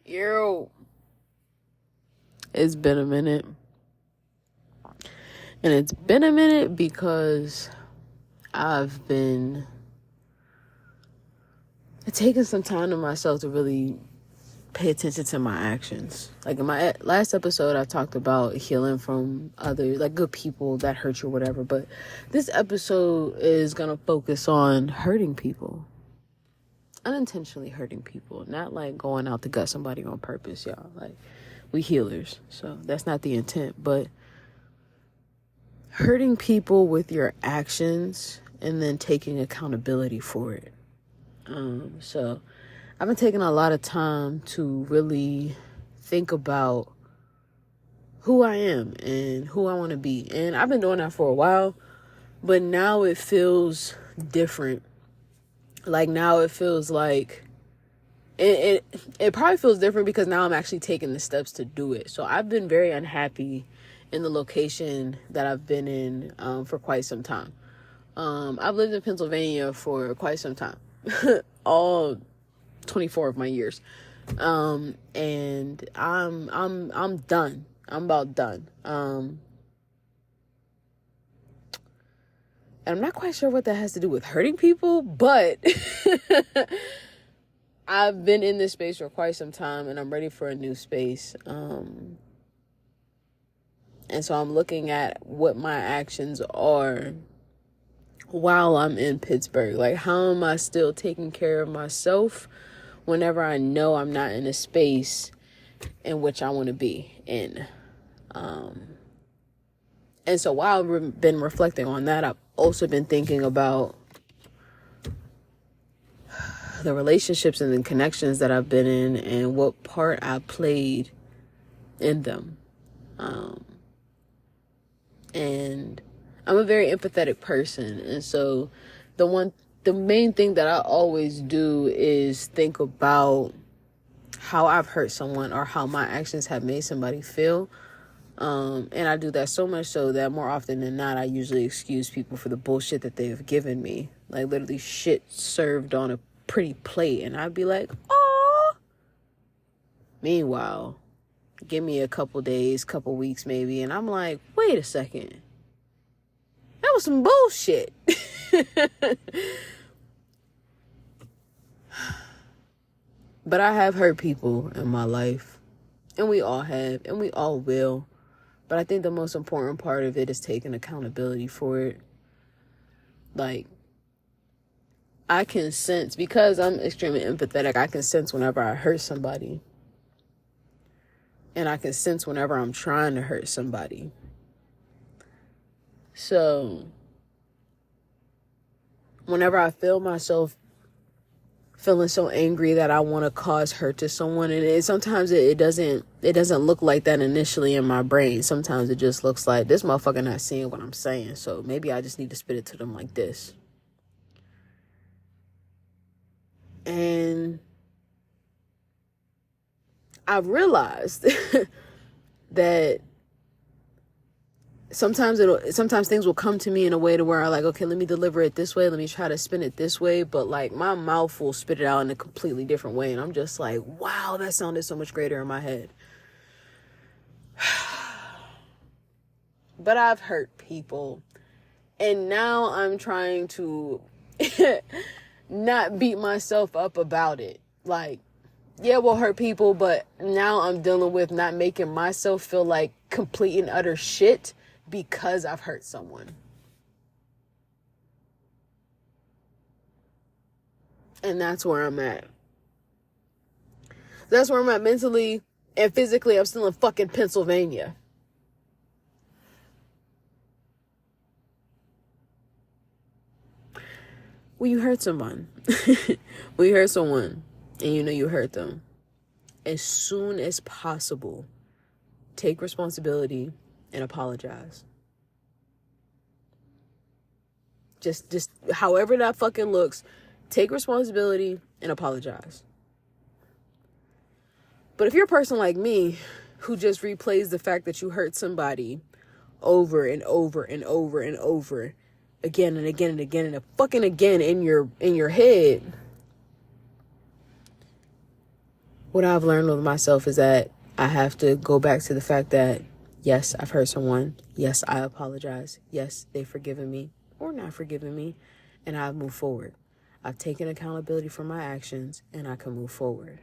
Yo, it's been a minute. And it's been a minute because I've been taking some time to myself to really pay attention to my actions. Like in my last episode, I talked about healing from other, like good people that hurt you or whatever. But this episode is going to focus on hurting people. Unintentionally hurting people. Not like going out to gut somebody on purpose, y'all. Like, we healers. So that's not the intent. But hurting people with your actions and then taking accountability for it. So I've been taking a lot of time to really think about who I am and who I want to be. And I've been doing that for a while, but now it feels different. Like now it feels like it probably feels different because now I'm actually taking the steps to do it. So I've been very unhappy in the location that I've been in for quite some time. I've lived in Pennsylvania for quite some time. All 24 of my years. And I'm done. I'm about done. And I'm not quite sure what that has to do with hurting people, but I've been in this space for quite some time and I'm ready for a new space. And so I'm looking at what my actions are while I'm in Pittsburgh. Like, how am I still taking care of myself whenever I know I'm not in a space in which I want to be in? And so while I've been reflecting on that, I've also been thinking about the relationships and the connections that I've been in and what part I played in them. And I'm a very empathetic person. And so the main thing that I always do is think about how I've hurt someone or how my actions have made somebody feel. And I do that so much so that more often than not, I usually excuse people for the bullshit that they've given me. Like literally shit served on a pretty plate. And I'd be like, oh. Meanwhile, give me a couple days, couple weeks maybe. And I'm like, wait a second. That was some bullshit. But I have hurt people in my life. And we all have. And we all will. But I think the most important part of it is taking accountability for it. Like, I can sense, because I'm extremely empathetic, I can sense whenever I hurt somebody. And I can sense whenever I'm trying to hurt somebody. So, whenever I feel myself feeling so angry that I want to cause hurt to someone, and sometimes it doesn't look like that initially in my brain. Sometimes it just looks like this motherfucker not seeing what I'm saying, so maybe I just need to spit it to them like this. And I've realized that sometimes things will come to me in a way to where I like, okay, let me deliver it this way. Let me try to spin it this way. But like my mouth will spit it out in a completely different way. And I'm just like, wow, that sounded so much greater in my head. But I've hurt people. And now I'm trying to not beat myself up about it. Like, yeah, we'll hurt people. But now I'm dealing with not making myself feel like complete and utter shit because I've hurt someone. And that's where I'm at. That's where I'm at mentally and physically. I'm still in fucking Pennsylvania. When you hurt someone, when you hurt someone and you know you hurt them, as soon as possible, take responsibility and apologize. Just however that fucking looks, take responsibility and apologize. But if you're a person like me who just replays the fact that you hurt somebody over and over and over and over again and again and again and fucking again in your head, what I've learned with myself is that I have to go back to the fact that, yes, I've hurt someone. Yes, I apologize. Yes, they've forgiven me or not forgiven me, and I've moved forward. I've taken accountability for my actions, and I can move forward.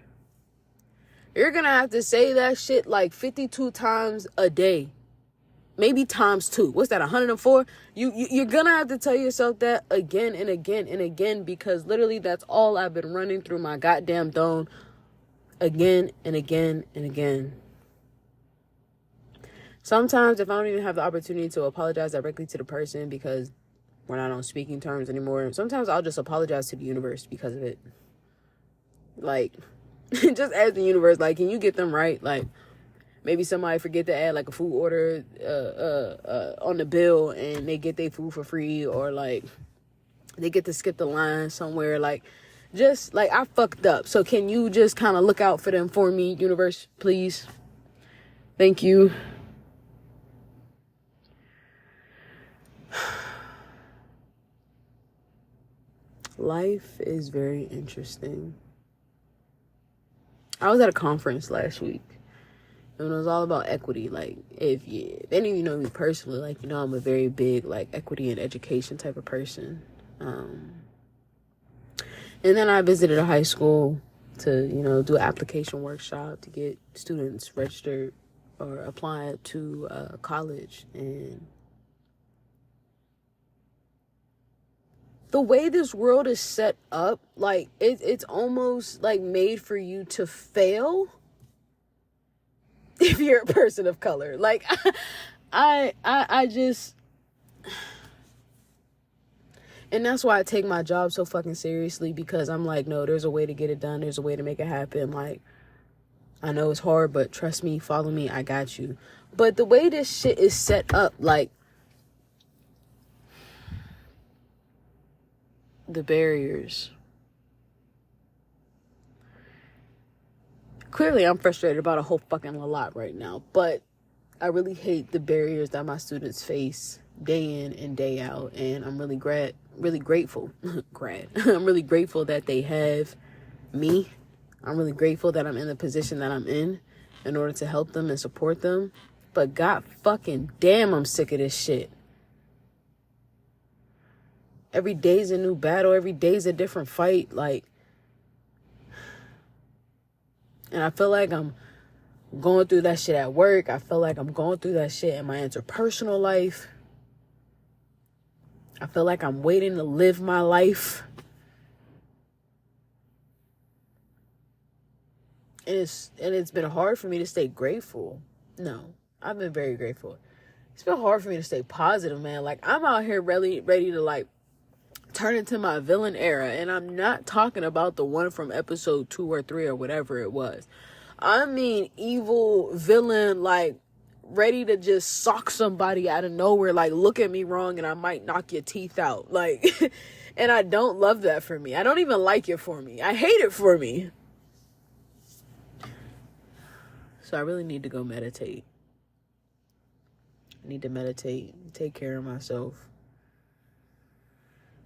You're going to have to say that shit like 52 times a day. Maybe times 2. What's that, 104? You're going to have to tell yourself that again and again and again, because literally that's all I've been running through my goddamn dome again and again and again. Sometimes if I don't even have the opportunity to apologize directly to the person because we're not on speaking terms anymore, sometimes I'll just apologize to the universe because of it. Like, just ask the universe, like, can you get them right? Like, maybe somebody forget to add like a food order on the bill and they get their food for free, or like they get to skip the line somewhere. Like, just like, I fucked up. So can you just kind of look out for them for me, universe, please? Thank you. Life is very interesting. I was at a conference last week, and it was all about equity. Like, if any of you know me personally, like, you know, I'm a very big, like, equity and education type of person. And then I visited a high school to, you know, do an application workshop to get students registered or apply to college. And the way this world is set up, like, it's almost like made for you to fail if you're a person of color. Like, I just, and that's why I take my job so fucking seriously, because I'm like, no, there's a way to get it done. There's a way to make it happen. Like, I know it's hard, but trust me, follow me, I got you. But the way this shit is set up, like, the barriers. Clearly, I'm frustrated about a whole fucking lot right now, but I really hate the barriers that my students face day in and day out, and I'm really grateful. I'm really grateful that they have me. I'm really grateful that I'm in the position that I'm in order to help them and support them. But god fucking damn, I'm sick of this shit. Every day's a new battle. Every day's a different fight. Like, and I feel like I'm going through that shit at work. I feel like I'm going through that shit in my interpersonal life. I feel like I'm waiting to live my life. And it's been hard for me to stay grateful. No, I've been very grateful. It's been hard for me to stay positive, man. Like, I'm out here ready to, like, turn into my villain era. And I'm not talking about the one from episode 2 or 3 or whatever it was. I mean evil villain, like, ready to just sock somebody out of nowhere. Like, look at me wrong and I might knock your teeth out. Like, and I don't love that for me. I don't even like it for me. I hate it for me. So I really need to go meditate. I need to meditate, take care of myself.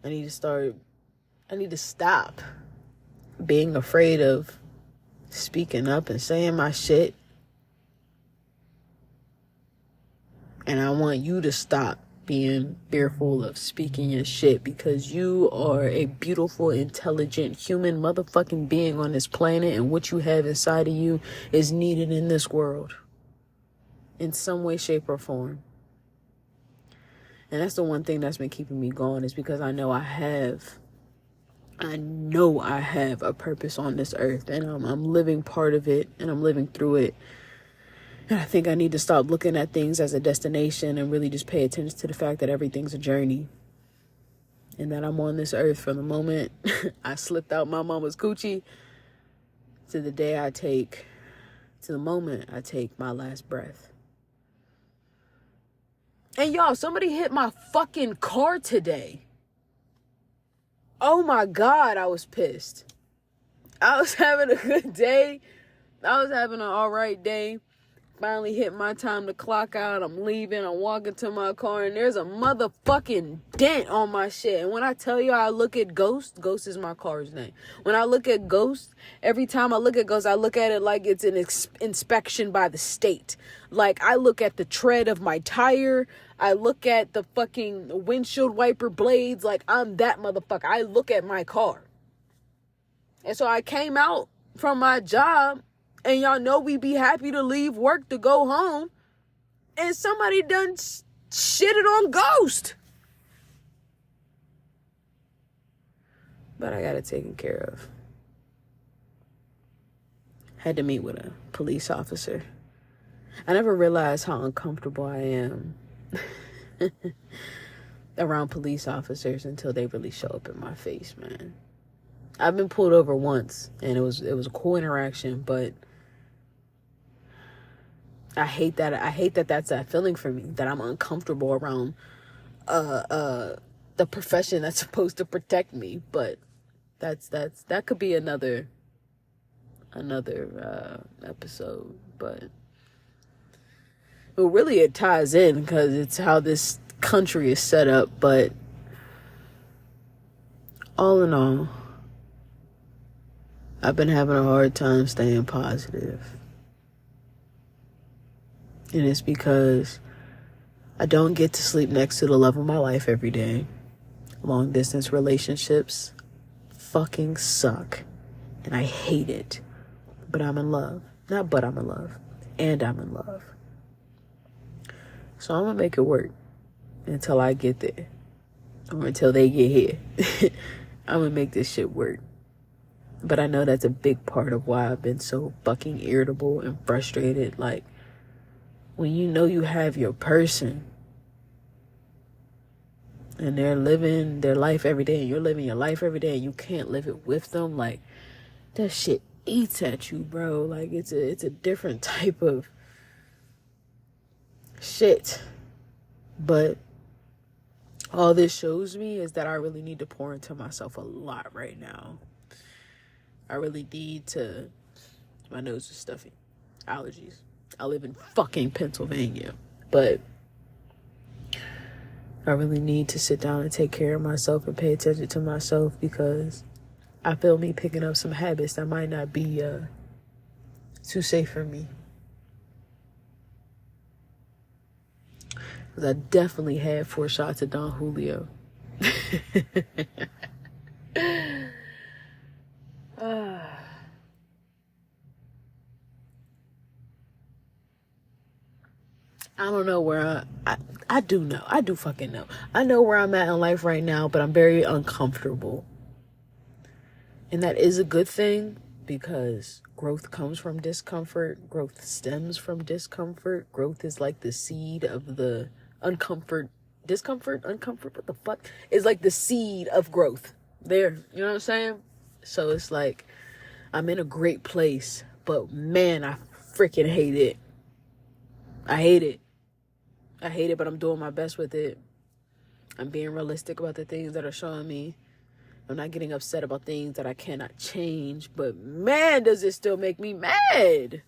I need to stop being afraid of speaking up and saying my shit. And I want you to stop being fearful of speaking your shit, because you are a beautiful, intelligent, human motherfucking being on this planet, and what you have inside of you is needed in this world in some way, shape, or form. And that's the one thing that's been keeping me going, is because I know I have a purpose on this earth, and I'm living part of it, and I'm living through it. And I think I need to stop looking at things as a destination and really just pay attention to the fact that everything's a journey. And that I'm on this earth from the moment I slipped out my mama's coochie to the moment I take my last breath. And y'all, somebody hit my fucking car today. Oh my God, I was pissed. I was having a good day. I was having an all right day. Finally hit my time to clock out. I'm leaving. I'm walking to my car, and there's a motherfucking dent on my shit. And when I tell you I look at Ghost is my car's name. When I look at Ghost, every time I look at Ghost, I look at it like it's an inspection by the state. Like, I look at the tread of my tire. I look at the fucking windshield wiper blades. Like, I'm that motherfucker. I look at my car. And so I came out from my job, and y'all know we be happy to leave work to go home, and somebody done shitted on Ghost. But I got it taken care of. Had to meet with a police officer. I never realized how uncomfortable I am around police officers until they really show up in my face, man. I've been pulled over once, and it was a cool interaction, but I hate that that's that feeling for me, that I'm uncomfortable around the profession that's supposed to protect me. But that could be another episode. But really it ties in because it's how this country is set up. But all in all, I've been having a hard time staying positive. And it's because I don't get to sleep next to the love of my life every day. Long distance relationships fucking suck. And I hate it. But I'm in love. Not but I'm in love. And I'm in love. So I'm going to make it work until I get there. Or until they get here. I'm going to make this shit work. But I know that's a big part of why I've been so fucking irritable and frustrated. Like, when you know you have your person and they're living their life every day and you're living your life every day and you can't live it with them, like, that shit eats at you, bro. Like, it's a different type of shit. But all this shows me is that I really need to pour into myself a lot right now. I really need to... My nose is stuffy. Allergies. I live in fucking Pennsylvania. But I really need to sit down and take care of myself and pay attention to myself, because I feel me picking up some habits that might not be too safe for me. Because I definitely had 4 shots of Don Julio. I don't know where I do know. I do fucking know. I know where I'm at in life right now, but I'm very uncomfortable. And that is a good thing, because growth comes from discomfort. Growth stems from discomfort. Growth is like the seed of the uncomfort. Uncomfort, what the fuck? It's like the seed of growth. There, you know what I'm saying? So it's like, I'm in a great place, but man, I freaking hate it. I hate it, but I'm doing my best with it. I'm being realistic about the things that are showing me. I'm not getting upset about things that I cannot change, but man, does it still make me mad.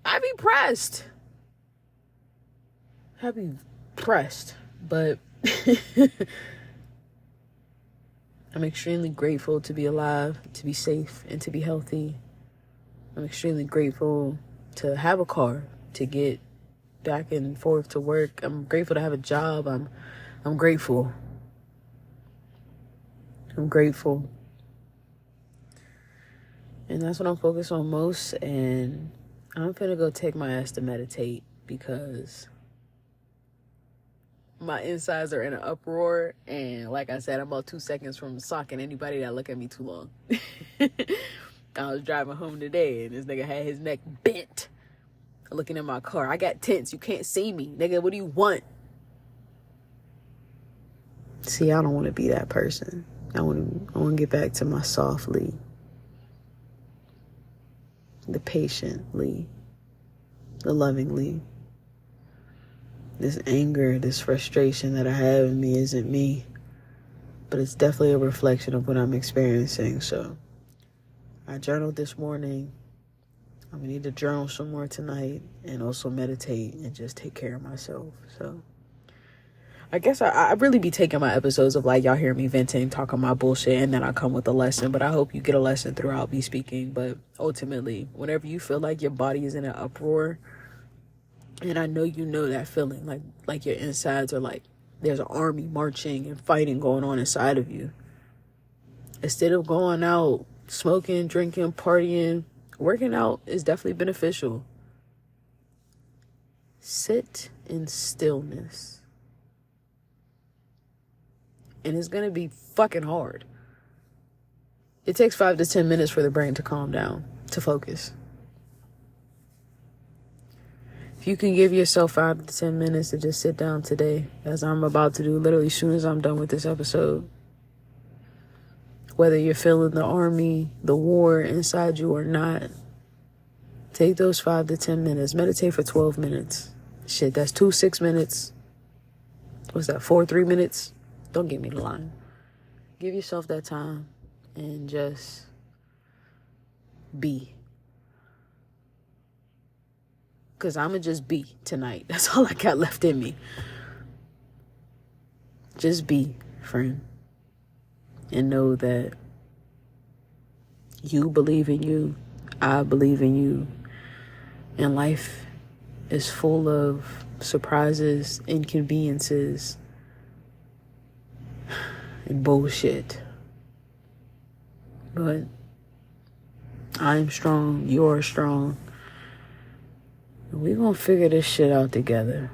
I be pressed. I be pressed, but I'm extremely grateful to be alive, to be safe, and to be healthy. I'm extremely grateful to have a car, to get back and forth to work. I'm grateful to have a job. I'm grateful. I'm grateful. And that's what I'm focused on most. And I'm finna go take my ass to meditate, because my insides are in an uproar. And like I said, I'm about 2 seconds from socking anybody that look at me too long. I was driving home today and this nigga had his neck bent looking at my car. I got tints. You can't see me. Nigga, what do you want? See, I don't want to be that person. I want to get back to my softly, the patiently, the lovingly. This anger, this frustration that I have in me isn't me, but it's definitely a reflection of what I'm experiencing. So I journaled this morning. I'm gonna need to journal some more tonight and also meditate and just take care of myself. So I guess I really be taking my episodes of like y'all hear me venting, talking my bullshit, and then I come with a lesson. But I hope you get a lesson throughout me speaking. But ultimately, whenever you feel like your body is in an uproar, and I know you know that feeling, like your insides are like there's an army marching and fighting going on inside of you. Instead of going out smoking, drinking, partying, working out is definitely beneficial. Sit in stillness. And it's going to be fucking hard. It takes 5 to 10 minutes for the brain to calm down, to focus. If you can give yourself 5 to 10 minutes to just sit down today, as I'm about to do literally as soon as I'm done with this episode, whether you're feeling the army, the war inside you or not, take those 5 to 10 minutes. Meditate for 12 minutes. Shit, that's 2 6 minutes. What's that, 4 3 minutes? Don't give me the line. Give yourself that time and just be. Because I'm going to just be tonight. That's all I got left in me. Just be, friend. And know that you believe in you. I believe in you. And life is full of surprises, inconveniences, and bullshit. But I'm strong. You're strong. And we're going to figure this shit out together.